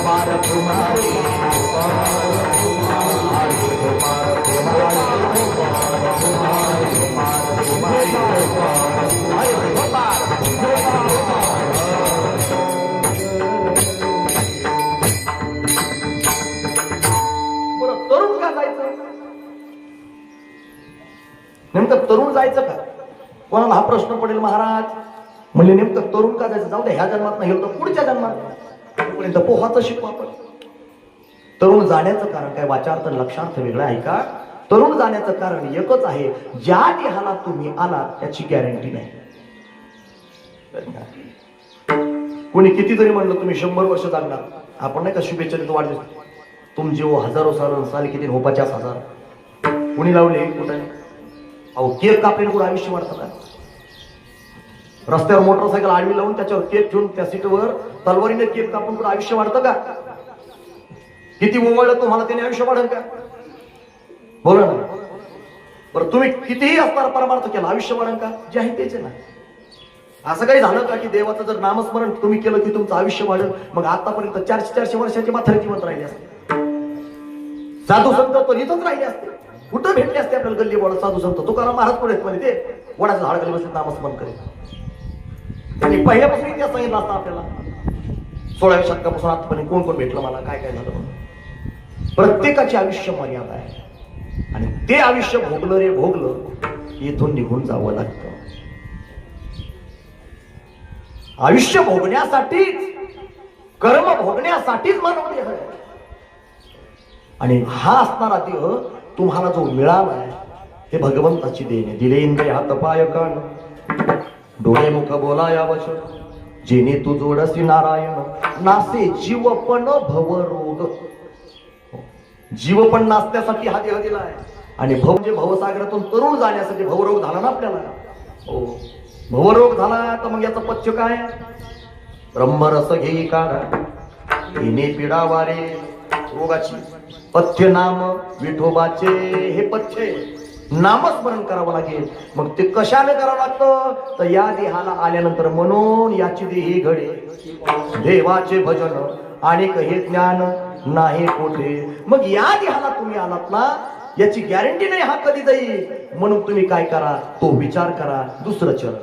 तरुण का जायचं? नेमकं तरुण जायचं का? कोणाला हा प्रश्न पडेल महाराज. म्हणजे नेमकं तरुण का जायचं? जाऊ दे, ह्या जन्मात नाही तर पुढच्या जन्मात पर्यंत पोहाचं शिकू आपण. तरुण जाण्याचं कारण काय? वाचार्थ लक्षार्थ वेगळा आहे का? तरुण जाण्याचं कारण एकच आहे, ज्या देहाला तुम्ही आलात त्याची गॅरंटी नाही. कोणी किती जरी म्हणलं तुम्ही 100 वर्ष जगणार, आपण नाही का शुभेच्छा देतो वाढदिवस, तुम जीव हजारो साल किती हो 50,000. कुणी लावले कुठे? अहो केक कापले कुठं आयुष्य वाढतं का? रस्त्यावर मोटरसायकल आडवी लावून त्याच्यावर केक ठेवून त्या सीटवर तलवारीने केक कापून कुठं आयुष्य वाढतं का? किती ओवळलं तुम्हाला त्याने आयुष्य वाढेल का? बोला ना. बरं तुम्ही कितीही असणार परमार्थ केला, आयुष्य वाढेल का? जे आहे तेच ना. असं काही झालं का की देवाचं जर नामस्मरण तुम्ही केलं की तुमचं आयुष्य वाढेल? मग आतापर्यंत 400 वर्षाची म्हातारे जिवंत राहिले असते, साधू संत पण इथंच राहिले असते. कुठं भेटले असते आपल्याला गल्ली बोळा साधू संत? तुकाराम महाराज पुढे म्हणे ते वडाचं झाड खाली बसले नामस्मरण करेल. त्यांनी पहिल्यापासून इतिहास सांगितला असता आपल्याला. 16व्या शतकापासून आतापर्यंत कोण कोण भेटलं मला, काय काय झालं म्हणून. प्रत्येकाचे आयुष्य मर्यादा आहे आणि ते आयुष्य भोगलं रे भोगलं इथून निघून जावं लागतं. आयुष्य भोगण्यासाठीच, कर्म भोगण्यासाठीच मानव देह आहे. आणि हा असणारा देह तुम्हाला जो मिळालाय हे भगवंताची देणे. दिले इंद्रिय हात पाय कान डोळे मुख बोलाया वचन, जेणे तू जोडसी नारायण नासे जीवपण भवरोग. जीवपण नाचण्यासाठी हा देह दिलाय आणि भव म्हणजे भवसागरातून तरुण जाण्यासाठी. भवरोग झाला ना आपल्याला, हो भवरोग झाला तर मग याचं पथ्य काय? ब्रह्मरस घेई काढा येणे पिडा वारे रोगाची. पथ्य नाम विठोबाचे हे पथ्य नामस्मरण करावं लागेल. मग ते कशाने करावं लागतं? तर या देहाला आल्यानंतर म्हणून याची देही घडे देवाचे भजन आणि हे ज्ञान नाही कोठे. मग या देहाला तुम्ही आलात ना, याची गॅरंटी नाही हा कधी जाईल. म्हणून तुम्ही काय करा, तो विचार करा. दुसरं चरण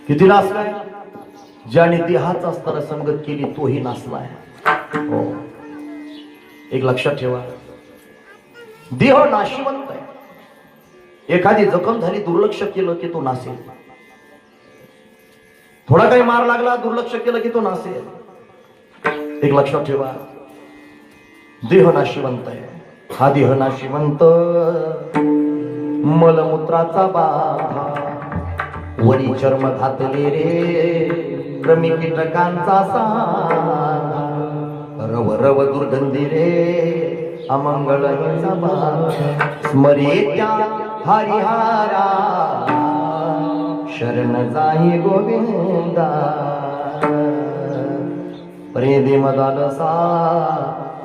किती नाचलाय? ज्याने देहाचा स्तर संगत केली तोही नाचलाय. हो एक लक्षात ठेवा, देह नाशिवंत आहे. एखादी जखम झाली, दुर्लक्ष केलं की तो नासेल. थोडा काही मार लागला, दुर्लक्ष केलं की तो नासेल. एक लक्षात ठेवा, देह नाशिवंत आहे. हा देह नाशिवंत मलमूत्राचा बाधा वरी चर्म घातले रे क्रमी कीटकांचा साधा. रव रव दुर्गंधी रे अमंगळ स्मरेत्या हरिहारा शरण जाई गोविंदा. प्रेदे मदालसा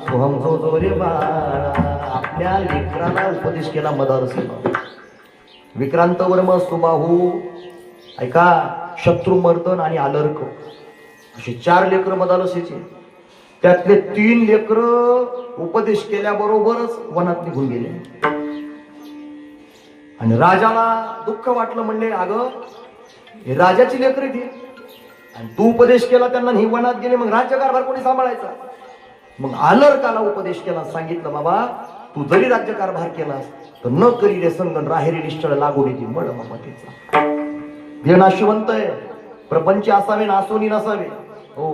सोहम जो रे बाळा. आपल्या लेकराला उपदेश केला मदालसा. विक्रांत वर्म सुबाहू, ऐका, शत्रुमर्दन आणि आलर्क अशी 4 लेकरं मदालसीची. त्यातले 3 लेकरं उपदेश केल्याबरोबरच वनात निघून गेले. आणि राजाला दुःख वाटलं, म्हणले अगं हे राजाची लेकरं ती, आणि तू उपदेश केला त्यांना, ही वनात गेले, मग राज्यकारभार कोणी सांभाळायचा? मग आलर्काला उपदेश केला, सांगितलं बाबा तू जरी राज्यकारभार केलास तर न करी रे संगण राहेरी निश्चळ लागू देती मळ ममतेचा. हे नाशिवंत आहे, प्रपंच असावे नासोनी नसावे. हो,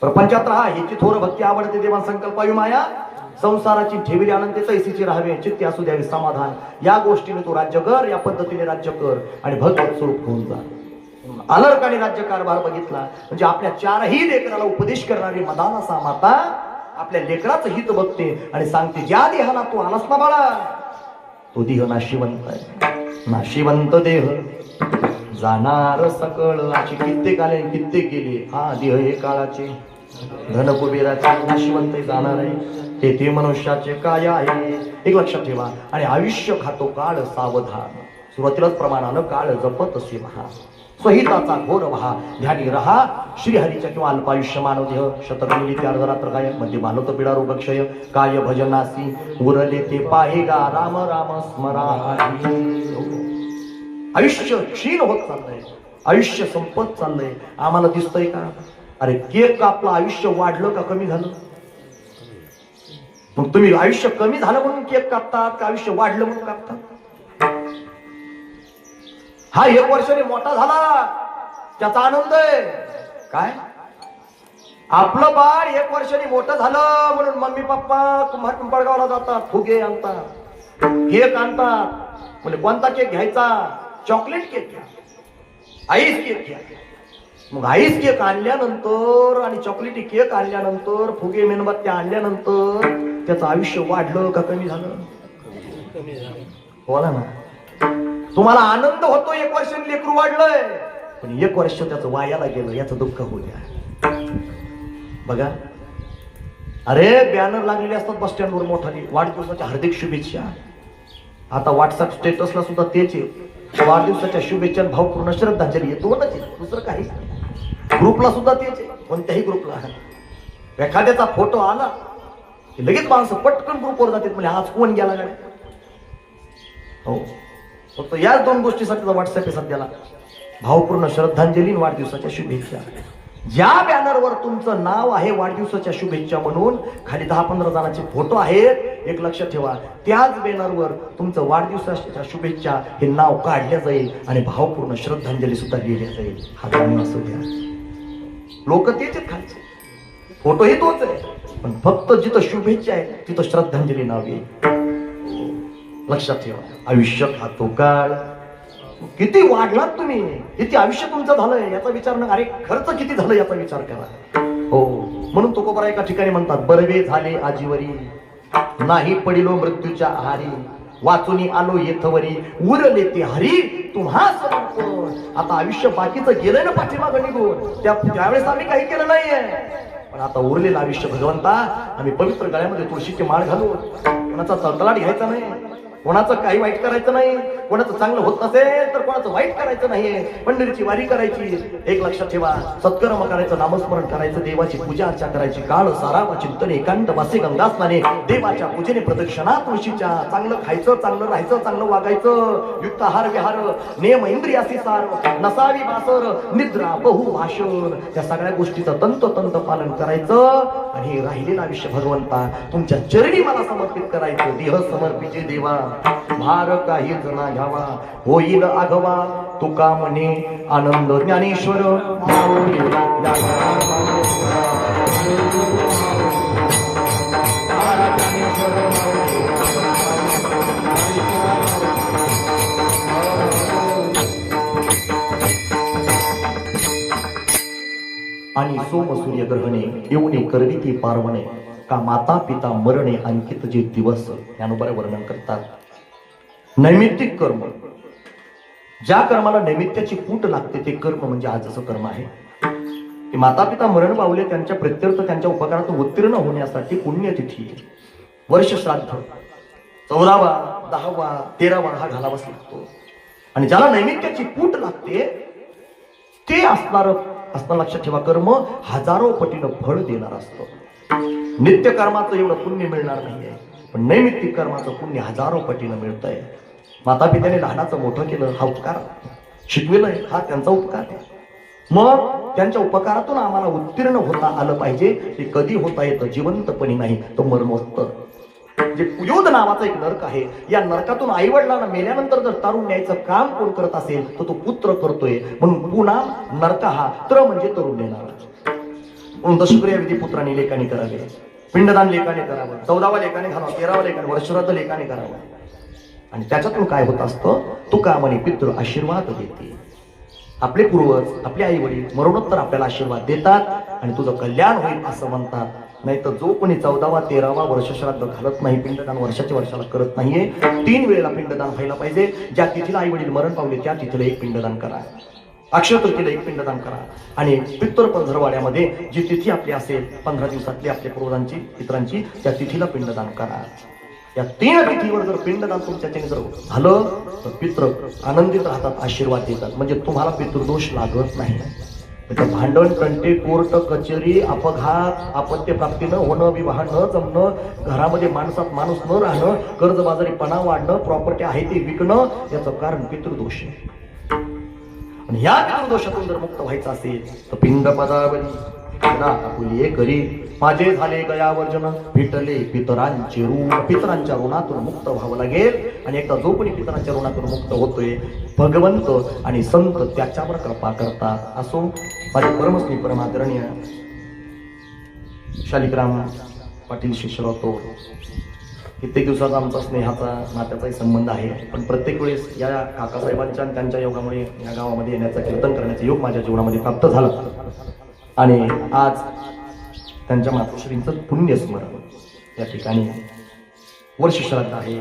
प्रपंचात राहा, ह्याची थोर भक्ती आवडते देवा संकल्पावी माया, संसाराची ठेवली आनंद तैसीची राहावे चित्ती असू द्यावे समाधान. या गोष्टीने तू राज्य कर, या पद्धतीने राज्य कर आणि भगवत स्वरूप होऊन जा. आलर्काने राज्यकारभार बघितला, म्हणजे आपल्या 4ही लेकराला उपदेश करणारी मदालसा माता आपल्या लेकराचं हित बघते आणि सांगते, ज्या देहाला तू आलास ना बाळा, तो देह नाशिवंत आहे. नाशिवंत देह जाणार सकळ, अशी कित्येक आले कित्येक गेले. हा देह हे काळाचे, धन कुबेराचे, नाशिवंत जाणार आहे. ते मनुष्याचे काय आहे एक लक्षात ठेवा. आणि आयुष्य खातो काळ सावधान, सुरुवातीलाच प्रमाणानं काळ जपत असे महा. स्वहिताचा घोर वहा ध्यानी रहा, श्रीहरीच्या किंवा अल्पायुष्य मानव देह शतकमिली अर्धरात्र काय मध्ये मानवत पिडा रोगक्षय काय भजनासी उरले ते पाहेगा राम राम स्मरा. आयुष्य क्षीण होत चाललंय, आयुष्य संपत चाललंय. आम्हाला दिसतंय का? अरे केक कापला, आयुष्य वाढलं का कमी झालं? मग तुम्ही आयुष्य कमी झालं म्हणून केक कापतात का आयुष्य वाढलं म्हणून कापतात? हा 1 वर्षाने मोठा झाला त्याचा आनंद आहे काय? आपलं बाळ 1 वर्षाने मोठं झालं म्हणून मम्मी पप्पा पिंपळगावला जातात, फुगे आणतात, केक आणतात. म्हणजे कोणता केक घ्यायचा? चॉकलेट केक घ्या, आईस केक घ्या. मग आईस केक आणल्यानंतर आणि चॉकलेटी केक आणल्यानंतर, फुगे मेणबत्त्या आणल्यानंतर त्याचं आयुष्य वाढलं का कमी झालं? बोला ना. तुम्हाला आनंद होतो 1 वर्षाने लेकरू वाढलंय, पण 1 वर्ष त्याचं वायाला गेलं याचं दुःख होऊ द्या. बघा, अरे बॅनर लागलेले असतात बस स्टँडवर मोठाली, वाढदिवसाच्या हार्दिक शुभेच्छा. आता व्हॉट्सअप स्टेटसला सुद्धा तेच आहे, वाढदिवसाच्या शुभेच्छा भावपूर्ण श्रद्धांजली येतो ना, दुसरं काही. ग्रुपला सुद्धा तेच आहे, कोणत्याही ग्रुपला एखाद्याचा फोटो आला की लगेच माणसं पटकन ग्रुपवर जातात, म्हणजे आज कोण गेला गाडी. हो, फक्त या 2 गोष्टीसाठी व्हॉट्सअप आहे सध्याला, भावपूर्ण श्रद्धांजली आणि वाढदिवसाच्या शुभेच्छा. ज्या बॅनरवर तुमचं नाव आहे वाढदिवसाच्या शुभेच्छा म्हणून, खाली 10-15 जणांचे फोटो आहेत, एक लक्षात ठेवा, त्याच बॅनरवर तुमचं वाढदिवसाच्या शुभेच्छा हे नाव काढल्या जाईल आणि भावपूर्ण श्रद्धांजली सुद्धा लिहिल्या जाईल. हा जाणून असू द्या. लोक तेच खायचे, फोटोही तोच आहे, पण फक्त जिथं शुभेच्छा आहे तिथं श्रद्धांजली नाव येईल. लक्षात ठेवा. आयुष्य खातो काळ. किती वाढलात तुम्ही, किती आयुष्य तुमचं झालंय याचा विचार न, अरे खर्च किती झालं याचा विचार करा. हो, म्हणून तुकोबरा एका ठिकाणी म्हणतात, बरवे झाले आजीवरी नाही पडिलो मृत्यूच्या आहारी, वाचूनी आलो येथवरी उरले ते हरी तुम्हा समर्पण. आता आयुष्य बाकीचं गेलंय ना पाठीमागं निघून, त्यावेळेस आम्ही काही केलं नाहीये, पण आता उरलेलं आयुष्य भगवंता आम्ही पवित्र गळ्यामध्ये तुळशीची माळ घालू, कोणाचा तळतलाट घ्यायचा नाही, कोणाचं काही वाईट करायचं नाही, कोणाचं चांगलं होत नसेल तर कोणाचं वाईट करायचं नाहीये, पंढरीची वारी करायची. एक लक्षात ठेवा, सत्कर्म करायचं, नामस्मरण करायचं, देवाची पूजा अर्चा करायची, काळ सारावा चिंतन एकांत वासे गंगास्नाने, देवाच्या पूजेने प्रदक्षिणा तुळशीच्या, चांगलं खायचं, चांगलं राहायचं, चांगलं वागायचं, युक्त आहार विहार, नेम इंद्रियासी सार, नसावी बासर, निद्रा बहु भाषण, या सगळ्या गोष्टीचं तंतोतंत पालन करायचं आणि हे राहिलेलं आयुष्य भगवंता तुमच्या चरणी मला समर्पित करायचं. देह समर्पिचे देवा भार काही जना घ्यावा, होईल आघवा तुका म्हणे आनंद ज्ञानेश्वर. आणि सोम सूर्य ग्रहणे येऊने करविती पार्वणे, का माता पिता मरणे अंकित जे दिवस. यानुसार वर्णन करतात. नैमित्तिक कर्म, ज्या कर्माला नैमित्याची फूट लागते ते कर्म म्हणजे आजचं कर्म आहे. की माता पिता मरण पावले त्यांच्या प्रत्यर्थ त्यांच्या उपकारात उत्तीर्ण होण्यासाठी पुण्यतिथी, वर्ष श्राद्ध, 14वा 10वा 13वा हा घालावाच लागतो. आणि ज्याला नैमित्याची पूट लागते ते असणार लक्षात ठेवा, कर्म हजारो पटीनं फळ देणार असतं. नित्य कर्माचं एवढं पुण्य मिळणार नाहीये, पण नैमित्तिक कर्माचं पुण्य हजारो पटीनं मिळतंय. माता पित्याने लहानाचं मोठं केलं हा उपकार, शिकविलंय हा त्यांचा उपकार आहे. मग त्यांच्या उपकारातून आम्हाला उत्तीर्ण होता आलं पाहिजे. ते कधी होता येतं? जिवंतपणी नाही, तो मरणोत्तर. जे कुयोद नावाचा एक नरक आहे, या नरकातून आई वडिलांना मेल्यानंतर जर तारून न्यायचं काम कोण करत असेल तर तो पुत्र करतोय. म्हणून पुन्हा नरक हा त्र म्हणजे तरुण नेणार. म्हणून दशक्रिया विधी पुत्रांनी लेखाने करावे, पिंडदान लेखाने करावं, 14वा लेखाने घालावं, 13वा लेखाने, वर्षश्राद्ध लेखाने करावं. आणि त्याच्यातून काय होत असतं? तुका म्हणे पितृ आशीर्वाद देते. आपले पूर्वज, आपले आई वडील मरणोत्तर आपल्याला आशीर्वाद देतात आणि तुझं कल्याण होईल असं म्हणतात. नाही तर जो कोणी 14वा 13वा वर्षश्राद्ध घालत नाही, पिंडदान वर्षाच्या वर्षाला करत नाहीये, 3 वेळेला पिंडदान व्हायला पाहिजे. ज्या तिथीला आई वडील मरण पावले त्या तिथीला एक पिंडदान करा, अक्षय तृतीयेला एक पिंडदान करा. आणि पित्तर पंधरवाड्यामध्ये जी तिथी आपली असेल 15 दिवसातली आपल्या पूर्वजांची पितरांची, त्या तिथीला पिंडदान करा. या 3 तिथीवर जर पिंडदान तुमच्याने जर झालं तर पितृ आनंदित राहतात, आशीर्वाद देतात. म्हणजे तुम्हाला पितृदोष लागत नाही. भांडण, कंटे, कोर्ट कचेरी, अपघात, आपत्य प्राप्ती न होणं, विवाह न जमणं, घरामध्ये माणसात माणूस न राहणं, कर्जबाजारीपणा वाढणं, प्रॉपर्टी आहे ते विकणं, याचं कारण पितृदोष आहे. आणि ह्या पितृदोषातून जर मुक्त व्हायचं असेल तर पिंड पदावली करी माझे झाले गयावर्जन, फिटले पितरांचे ऋण. पितरांच्या ऋणातून मुक्त व्हावं लागेल. आणि एकदा जो कोणी पितरांच्या ऋणातून मुक्त होतोय, भगवंत आणि संत त्याच्यावर कृपा करतात. असो माझे परमस्मी परमादरणीय शालिग्राम पाटील शिष्यराव तोर, कित्येक दिवसाचा आमचा स्नेहाचा नात्याचाही संबंध आहे. पण प्रत्येक वेळेस या काकासाहेबांच्या आणि त्यांच्या योगामुळे या गावामध्ये येण्याचा, कीर्तन करण्याचा योग माझ्या जीवनामध्ये प्राप्त झाला. आणि आज त्यांच्या मातोश्रींचं पुण्यस्मरण या ठिकाणी वर्षश्राद्ध आहे.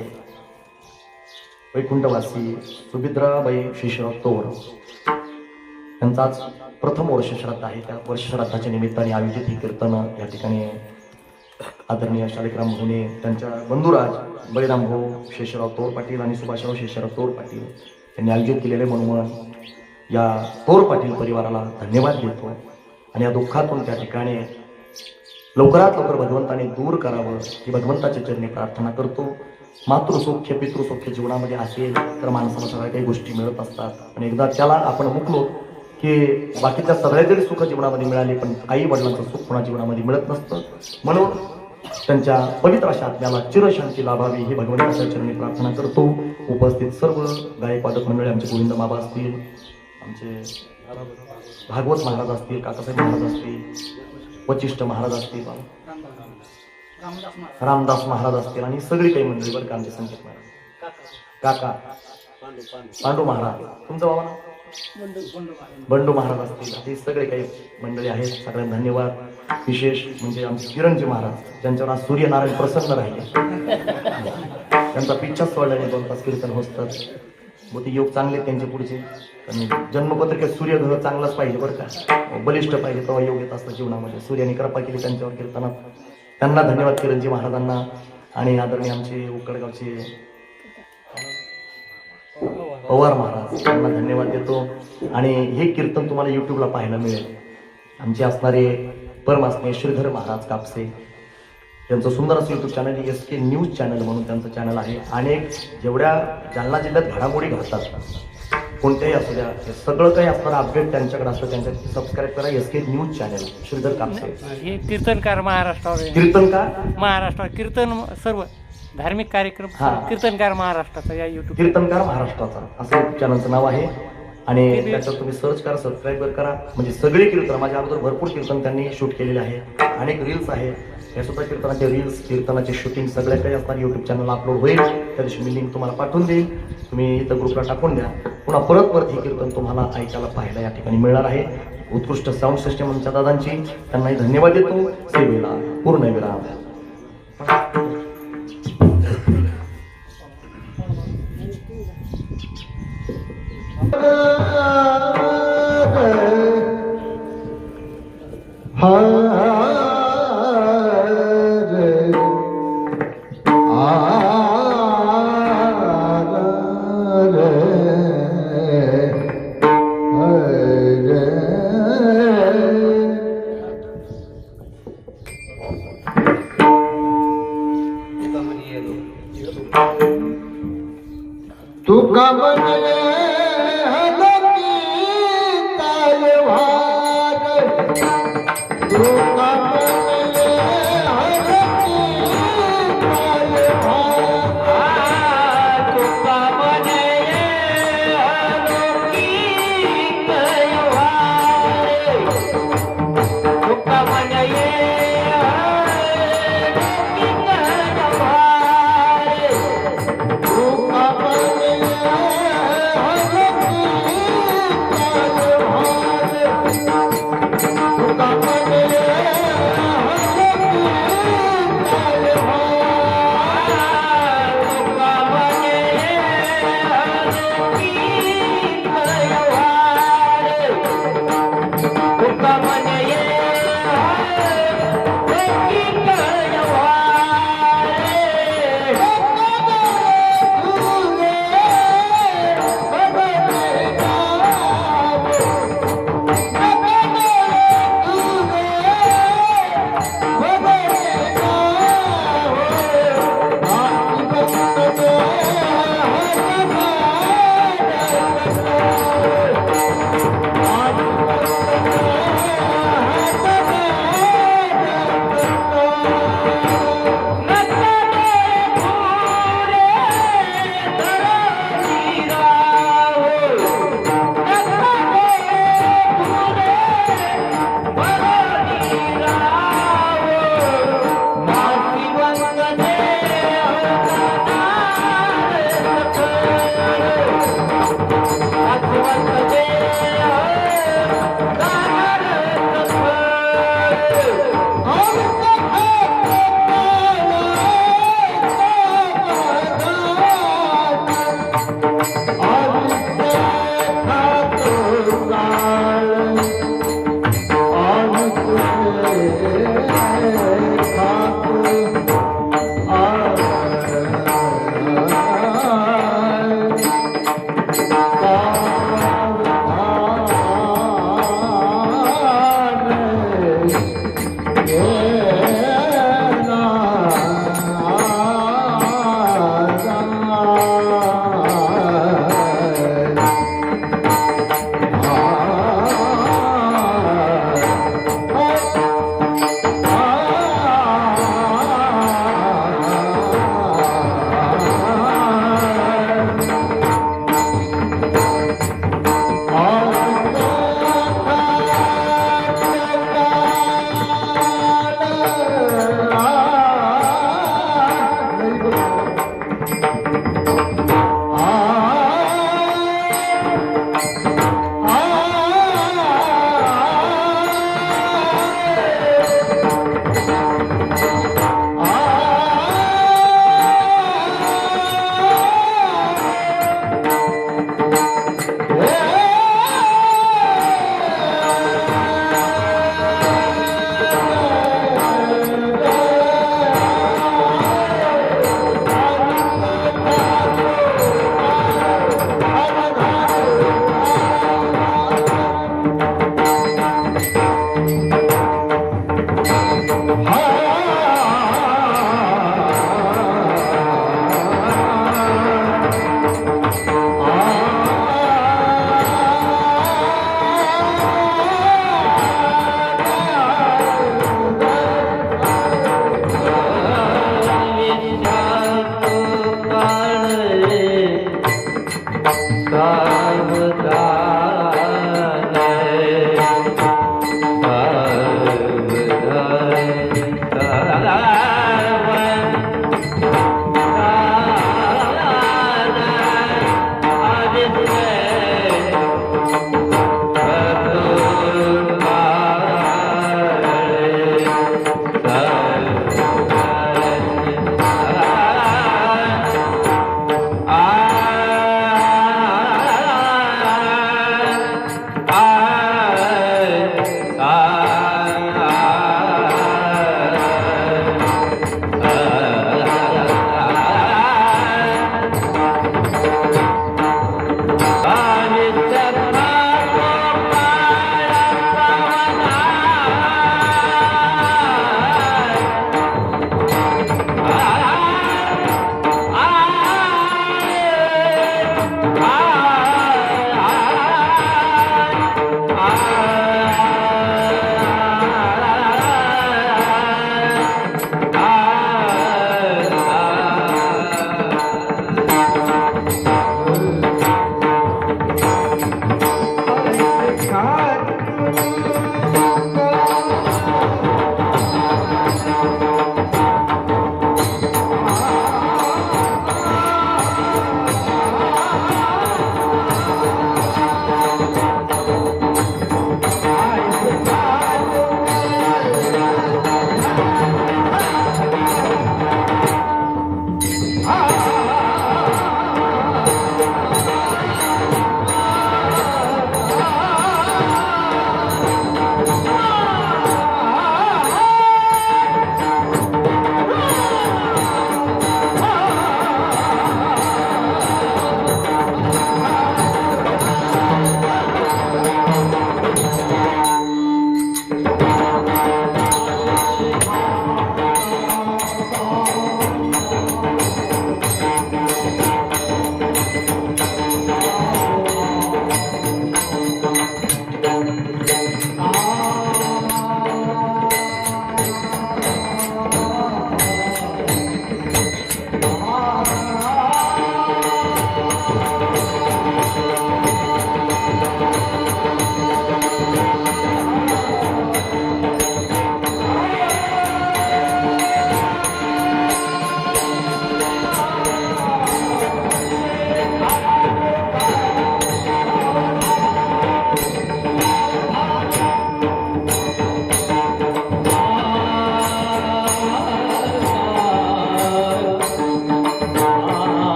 वैकुंठवासी सुभिद्राबाई शिष्यराव तोर यांचा आज प्रथम वर्षश्राद्ध आहे. त्या वर्षश्राद्धाच्या निमित्ताने आयोजित ही कीर्तन या ठिकाणी आदरणीय शालिग्राम भाऊने, त्यांच्या बंधुराज बळीराम भाऊ शेषराव तोर पाटील आणि सुभाषराव शेषराव तोर पाटील यांनी आयोजित केलेले, म्हणून या तोर पाटील परिवाराला धन्यवाद देतो. आणि या दुःखातून त्या ठिकाणी लवकरात लवकर भगवंताने दूर करावं ही भगवंताच्या चरणी प्रार्थना करतो. मातृसौख्य पितृसौख्य जीवनामध्ये असेल तर माणसाला सगळ्या काही गोष्टी मिळत असतात. आणि एकदा त्याला आपण मुकलो की बाकीच्या सगळ्या जरी सुख जीवनामध्ये मिळाले, पण आई वडिलांचं सुख कोणा जीवनामध्ये मिळत नसतं. म्हणून त्यांच्या पवित्र अशा आत्म्याला चिरशांती लाभावी ही भगवंताच्या चरणी प्रार्थना करतो. उपस्थित सर्व गायक वादक मंडळी, आमचे गोविंद बाबा असतील, आमचे भागवत महाराज असतील, काकासाहेब महाराज असतील, वचिष्ठ महाराज असतील, रामदास महाराज असतील, आणि सगळी काही मंडळी बरं का, आमचे संकेत महाराज, काका पांडू महाराज, तुमचं बाबा बंडू महाराज असतील, हे सगळे काही मंडळी आहेत. सगळ्यांना धन्यवाद. विशेष म्हणजे आमचे किरणजी महाराज, ज्यांच्यावर आज सूर्यनारायण प्रसन्न राहिले. त्यांचा पिच्छा सोडल्याने 2 तास कीर्तन होतात. मग ते योग चांगले त्यांचे पुढचे. जन्मपत्रिकेत सूर्यग्रह चांगलाच पाहिजे बरं का, बलिष्ठ पाहिजे, तेव्हा योग येत असतं जीवनामध्ये. सूर्याने कृपा केली त्यांच्यावर कीर्तनात. त्यांना धन्यवाद किरणजी महाराजांना. आणि आदरणीय आमचे उकडगावचे पवार महाराज, त्यांना धन्यवाद देतो. आणि हे कीर्तन तुम्हाला युट्यूबला पाहायला मिळेल. आमचे असणारे परमास्ने श्रीधर महाराज कापसे त्यांचं सुंदर असं YouTube channel SK news channel म्हणून त्यांचं चॅनल आहे. अनेक जेवढ्या जालना जिल्ह्यात घडामोडी घडतात, कोणत्याही असू द्या, सगळं काही असणारं अपडेट त्यांच्याकडे असतं. त्यांच्या सबस्क्राईब करा SK news channel Shridhar Kapse. हे कीर्तनकार महाराष्ट्रावर, कीर्तनकार महाराष्ट्रावर कीर्तन सर्व धार्मिक कार्यक्रम कीर्तनकार महाराष्ट्राचा या युट्यूब कीर्तनकार महाराष्ट्राचा असं चॅनलचं नाव आहे. आणि त्याच्यावर तुम्ही सर्च करा, सबस्क्राईब करा. म्हणजे सगळे कीर्तन माझ्या अगोदर भरपूर कीर्तन त्यांनी शूट केलेले आहे. अनेक रील्स आहेत, या सुद्धा कीर्तनाचे रील्स, कीर्तनाचे शूटिंग सगळ्या काही असणार युट्यूब चॅनल अपलोड होईल. त्या दिवशी मी लिंक तुम्हाला पाठवून देईल, तुम्ही इथं ग्रुपला टाकून द्या. पुन्हा परत हे कीर्तन तुम्हाला ऐकायला पाहायला या ठिकाणी मिळणार आहे. उत्कृष्ट साऊंड सिस्टम आमच्या दादांची, त्यांनाही धन्यवाद देतो. सेवेला पूर्णविराम. हा तुका म्हणले हलकी तलवार तुका म्हणले हलकी तलवार तुका म्हणले हलकी तलवार तुका म्हणले हलकी तलवार तुका म्हणले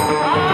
आ